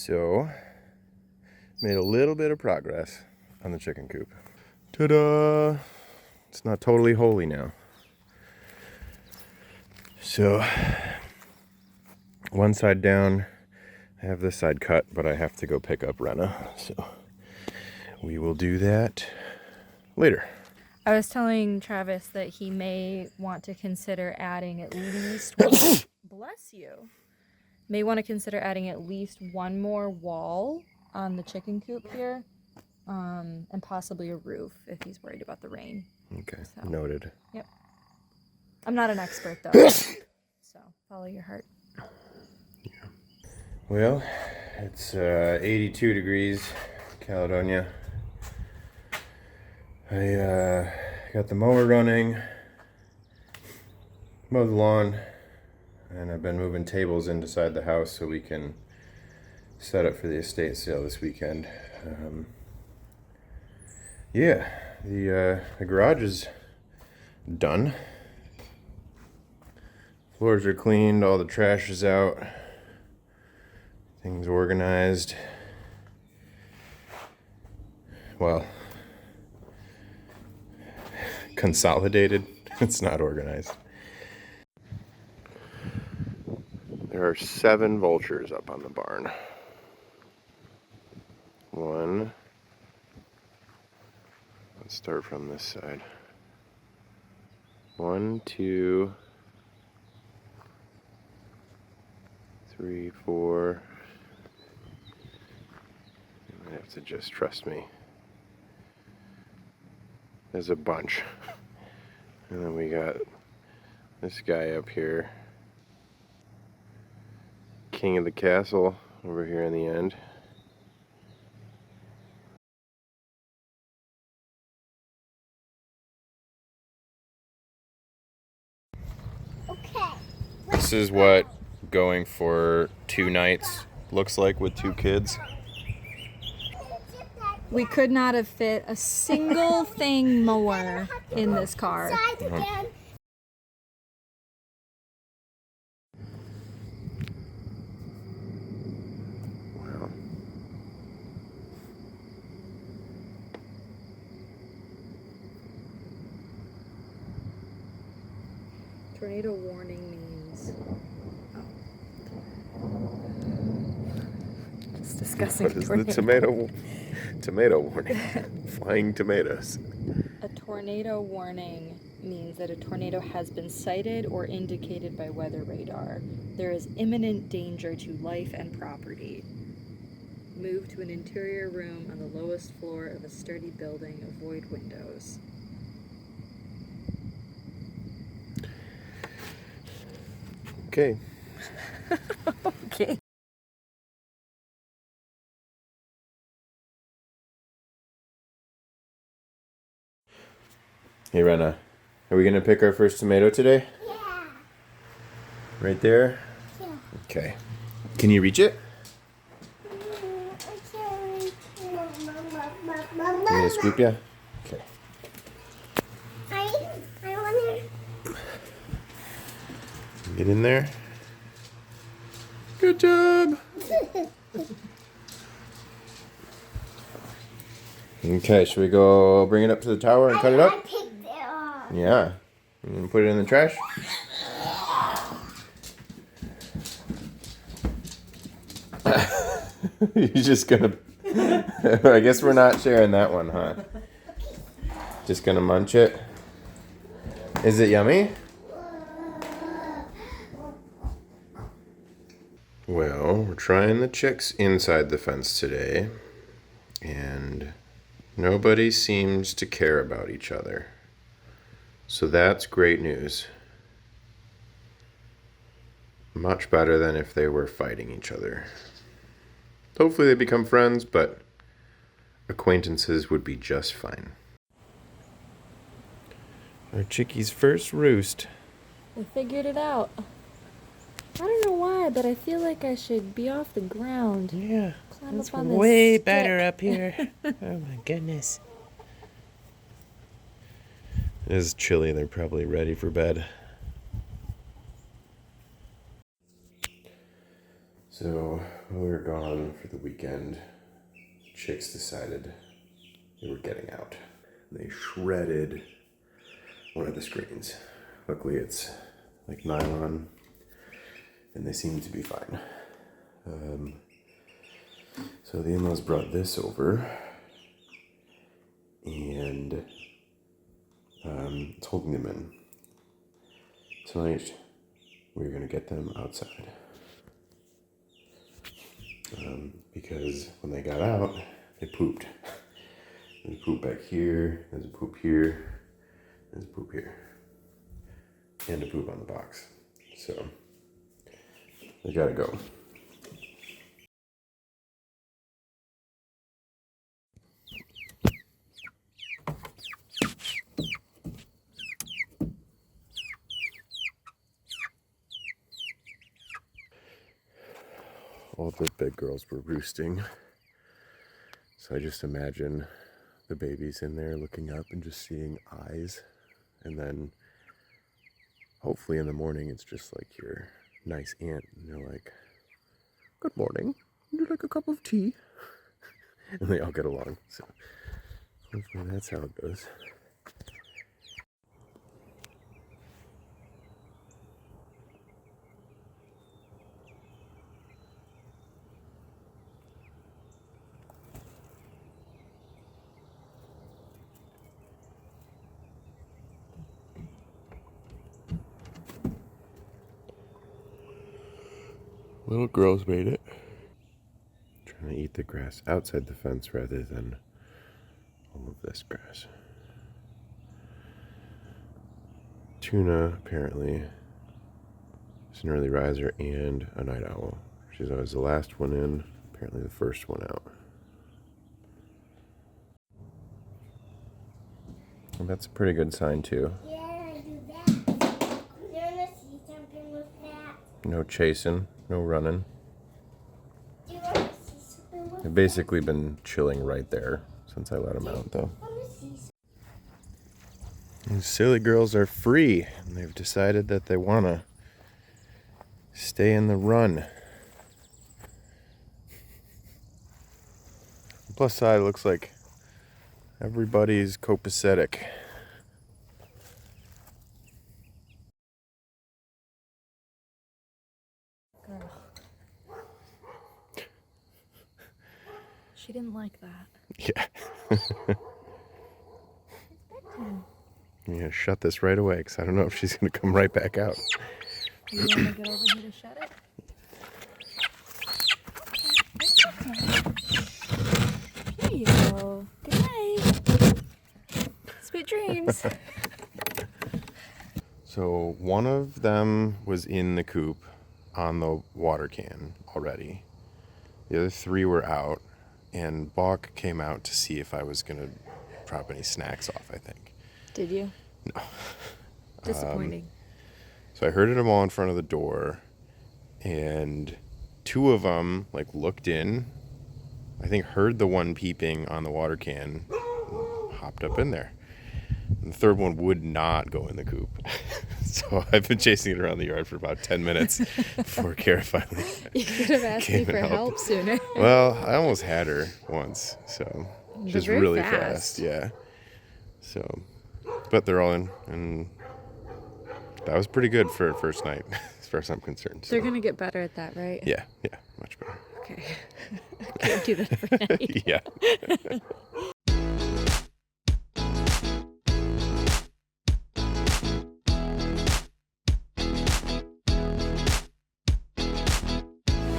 So, made a little bit of progress on the chicken coop. Ta-da! It's not totally holy now. So, one side down, I have this side cut, but I have to go pick up Renna. So, we will do that later. I was telling Travis that he may want to consider adding at least bless you. May want to consider adding at least one more wall on the chicken coop here, and possibly a roof if he's worried about the rain. Okay, So, noted. Yep. I'm not an expert though, so follow your heart. Yeah. Well, it's 82 degrees, Caledonia. I got the mower running, mowed the lawn, and I've been moving tables inside the house so we can set up for the estate sale this weekend. Yeah, the garage is done. Floors are cleaned, all the trash is out, things organized. Well, consolidated. It's not organized. There are 7 vultures up on the barn. 1. Let's start from this side. 1, 2, 3, 4. You have to just trust me. There's a bunch. And then we got this guy up here. King of the castle over here in the end. Okay. This is what going for 2 nights looks like with 2 kids. We could not have fit a single thing more in this car. Wow. Tornado warning means... Just discussing What is the tomato warning? Flying tomatoes. A tornado warning means that a tornado has been sighted or indicated by weather radar. There is imminent danger to life and property. Move to an interior room on the lowest floor of a sturdy building. Avoid windows. Okay. Okay. Hey Renna, are we gonna pick our first tomato today? Yeah. Right there? Yeah. Okay. Can you reach it? Want me to scoop ya? Okay. I want Get in there. Good job. Okay, should we go bring it up to the tower and cut it I up? picked it up. Yeah. You gonna put it in the trash? You're just gonna... I guess we're not sharing that one, huh? Just gonna munch it? Is it yummy? Well, we're trying the chicks inside the fence today, and nobody seems to care about each other. So that's great news. Much better than if they were fighting each other. Hopefully they become friends, but acquaintances would be just fine. Our chickie's first roost. I figured it out. I don't know why, but I feel like I should be off the ground. Yeah, Climb it's up on this way stick. better up here. Oh my goodness. It is chilly. They're probably ready for bed. So while we were gone for the weekend, chicks decided they were getting out. They shredded one of the screens. Luckily it's like nylon and they seem to be fine. So the in-laws brought this over and it's holding them in. Tonight we're gonna get them outside. Because when they got out, they pooped. There's a poop back here, there's a poop here, there's a poop here, and a poop on the box. So they gotta go. All the big girls were roosting. So I just imagine the babies in there looking up and just seeing eyes. And then hopefully in the morning it's just like your nice aunt and they're like, "Good morning. Would you like a cup of tea?" And they all get along. So hopefully that's how it goes. Little girls made it. Trying to eat the grass outside the fence rather than all of this grass. Tuna, apparently, is an early riser and a night owl. She's always the last one in, apparently the first one out. And that's a pretty good sign, too. Yeah, I do that. You want to see something with that? No chasing, no running. Do you want to see something with They've basically been chilling right there since I let them out, though. I want to see something. These silly girls are free, and they've decided that they want to stay in the run. Plus side, it looks like everybody's copacetic. Girl. She didn't like that. Yeah. I'm gonna shut this right away because I don't know if she's gonna come right back out. You want to get over here to shut it? There you go. Good night. Sweet dreams. So one of them was in the coop on the water can already. The other three were out, and Bach came out to see if I was gonna drop any snacks off, I think. Did you? No. Disappointing. So I herded them all in front of the door, and two of them like looked in. I think heard the one peeping on the water can, and hopped up in there. And the third one would not go in the coop. So I've been chasing it around the yard for about 10 minutes before Kara finally. You could have asked me came for and help helped. sooner. Well, I almost had her once, so They're she's very really fast. fast, yeah. So, but they're all in, and that was pretty good for first night, as far as I'm concerned. So. They're going to get better at that, right? Yeah, much better. Okay. Can't do that every night. Yeah.